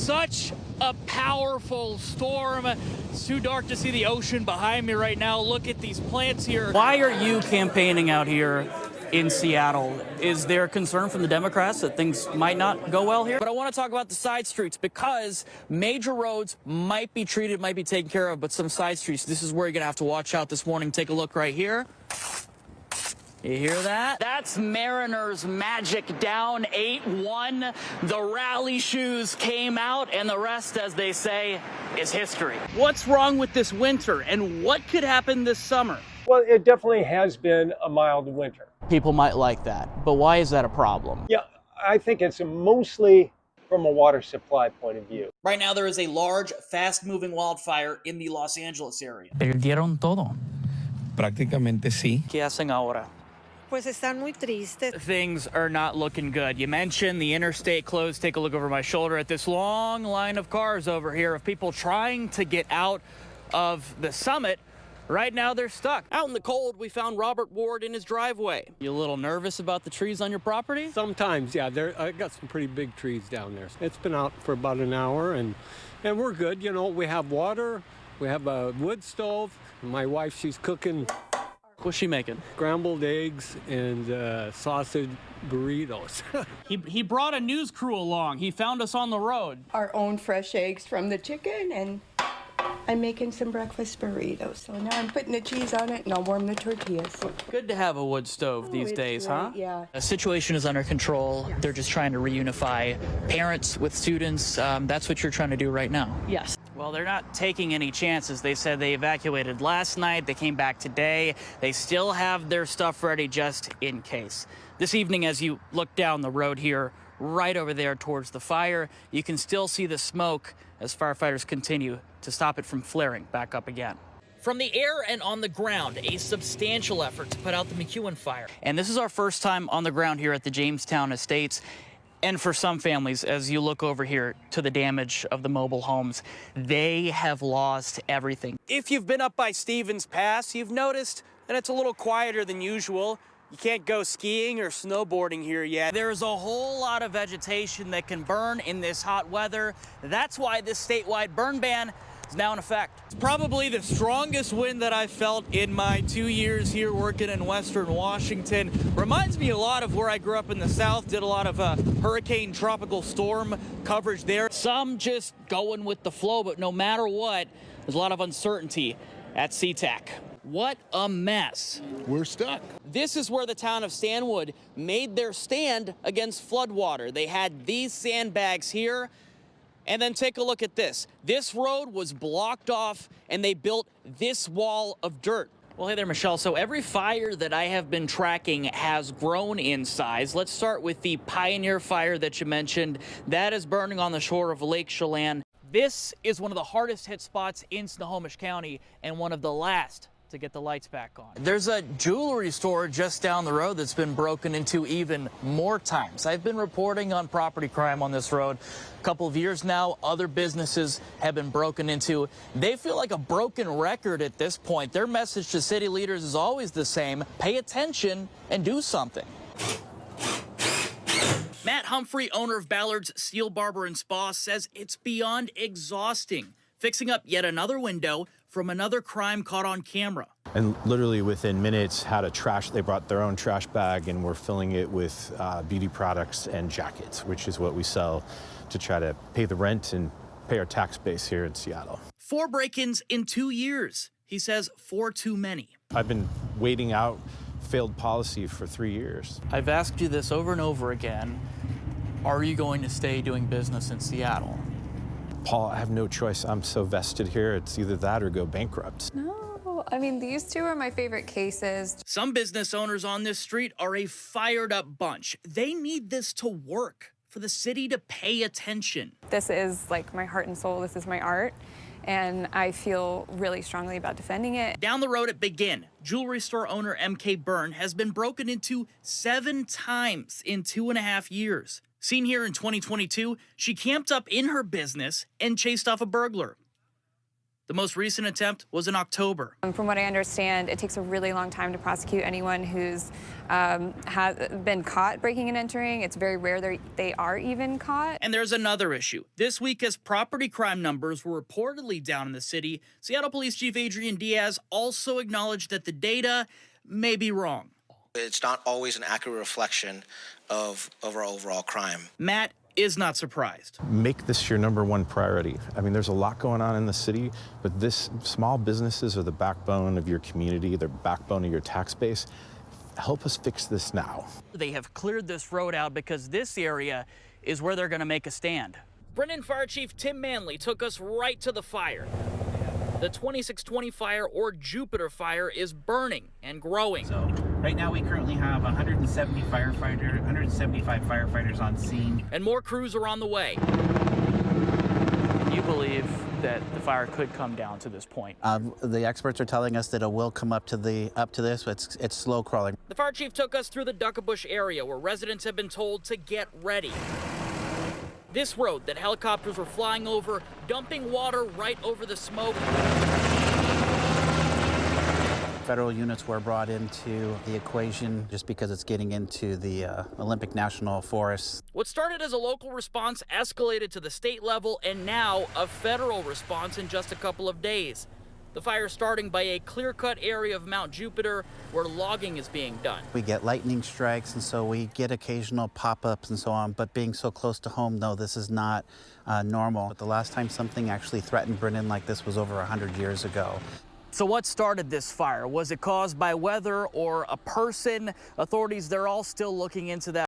such a powerful storm. It's too dark to see the ocean behind me right now. Look at these plants here. Why are you campaigning out here in Seattle? Is there concern from the Democrats that things might not go well here? But I want to talk about the side streets because major roads might be treated, might be taken care of, but some side streets, this is where you're going to have to watch out this morning. Take a look right here. You hear that? That's Mariners magic, down 8-1. The rally shoes came out, and the rest, as they say, is history. What's wrong with this winter, and what could happen this summer? Well, it definitely has been a mild winter. People might like that, but why is that a problem? Yeah, I think it's mostly from a water supply point of view. Right now, there is a large, fast-moving wildfire in the Los Angeles area. Perdieron todo. Prácticamente sí. ¿Qué hacen ahora? Pues están muy tristes. Things are not looking good. You mentioned the interstate closed. Take a look over my shoulder at this long line of cars over here of people trying to get out of the summit. Right now, they're stuck. Out in the cold, we found Robert Ward in his driveway. You a little nervous about the trees on your property? Sometimes, yeah. I got some pretty big trees down there. It's been out for about an hour, and we're good. You know, we have water. We have a wood stove. My wife, she's cooking. What's she making? Scrambled eggs and sausage burritos. He brought a news crew along. He found us on the road. Our own fresh eggs from the chicken, and I'm making some breakfast burritos. So now I'm putting the cheese on it, and I'll warm the tortillas. Good to have a wood stove these days, right, huh? yeah. The situation is under control. They're just trying to reunify parents with students. That's what you're trying to do right now. Yes. Well, they're not taking any chances. They said they evacuated last night. They came back today. They still have their stuff ready just in case. This evening, as you look down the road here, right over there towards the fire, you can still see the smoke as firefighters continue to stop it from flaring back up again. From the air and on the ground, a substantial effort to put out the McEwen fire. And this is our first time on the ground here at the Jamestown Estates. And for some families, as you look over here to the damage of the mobile homes, they have lost everything. If you've been up by Stevens Pass, you've noticed that it's a little quieter than usual. You can't go skiing or snowboarding here yet. There's a whole lot of vegetation that can burn in this hot weather. That's why this statewide burn ban is now in effect. It's probably the strongest wind that I've felt in my 2 years here working in Western Washington. Reminds me a lot of where I grew up in the South, did a lot of hurricane tropical storm coverage there. Some just going with the flow, but no matter what, there's a lot of uncertainty at SeaTac. What a mess. We're stuck. This is where the town of Stanwood made their stand against floodwater. They had these sandbags here. And then take a look at this. This road was blocked off, and they built this wall of dirt. Well, hey there, Michelle. So every fire that I have been tracking has grown in size. Let's start with the Pioneer fire that you mentioned. That is burning on the shore of Lake Chelan. This is one of the hardest hit spots in Snohomish County and one of the last to get the lights back on. There's a jewelry store just down the road that's been broken into even more times. I've been reporting on property crime on this road a couple of years now. Other businesses have been broken into. They feel like a broken record at this point. Their message to city leaders is always the same: pay attention and do something. Matt Humphrey, owner of Ballard's Steel Barber and Spa, says it's beyond exhausting fixing up yet another window from another crime caught on camera. And literally within minutes they brought their own trash bag and were filling it with beauty products and jackets, which is what we sell to try to pay the rent and pay our tax base here in Seattle. 4 break-ins in 2 years. He says 4 too many. I've been waiting out failed policy for 3 years. I've asked you this over and over again. Are you going to stay doing business in Seattle? Paul, I have no choice. I'm so vested here. It's either that or go bankrupt. No, I mean, these two are my favorite cases. Some business owners on this street are a fired up bunch. They need this to work, for the city to pay attention. This is like my heart and soul. This is my art. And I feel really strongly about defending it. Down the road at Begin, jewelry store owner M.K. Byrne has been broken into 7 times in 2.5 years. Seen here in 2022, she camped up in her business and chased off a burglar. The most recent attempt was in October. From what I understand, it takes a really long time to prosecute anyone who's has been caught breaking and entering. It's very rare they are even caught. And there's another issue. This week, as property crime numbers were reportedly down in the city, Seattle Police Chief Adrian Diaz also acknowledged that the data may be wrong. It's not always an accurate reflection of our overall crime. Matt is not surprised. Make this your #1 priority. I mean, there's a lot going on in the city, but small businesses are the backbone of your community, they're the backbone of your tax base. Help us fix this now. They have cleared this road out because this area is where they're going to make a stand. Brennan Fire Chief Tim Manley took us right to the fire. The 2620 fire, or Jupiter fire, is burning and growing. So right now we currently have 175 firefighters on scene. And more crews are on the way. You believe that the fire could come down to this point? The experts are telling us that it will come up to this. It's slow crawling. The fire chief took us through the Duckabush area where residents have been told to get ready. This road that helicopters were flying over, dumping water right over the smoke. Federal units were brought into the equation just because it's getting into the Olympic National Forest. What started as a local response escalated to the state level, and now a federal response in just a couple of days. The fire starting by a clear-cut area of Mount Jupiter where logging is being done. We get lightning strikes, and so we get occasional pop-ups and so on, but being so close to home, no, this is not normal. But the last time something actually threatened Brennan like this was over 100 years ago. So what started this fire? Was it caused by weather or a person? Authorities, they're all still looking into that.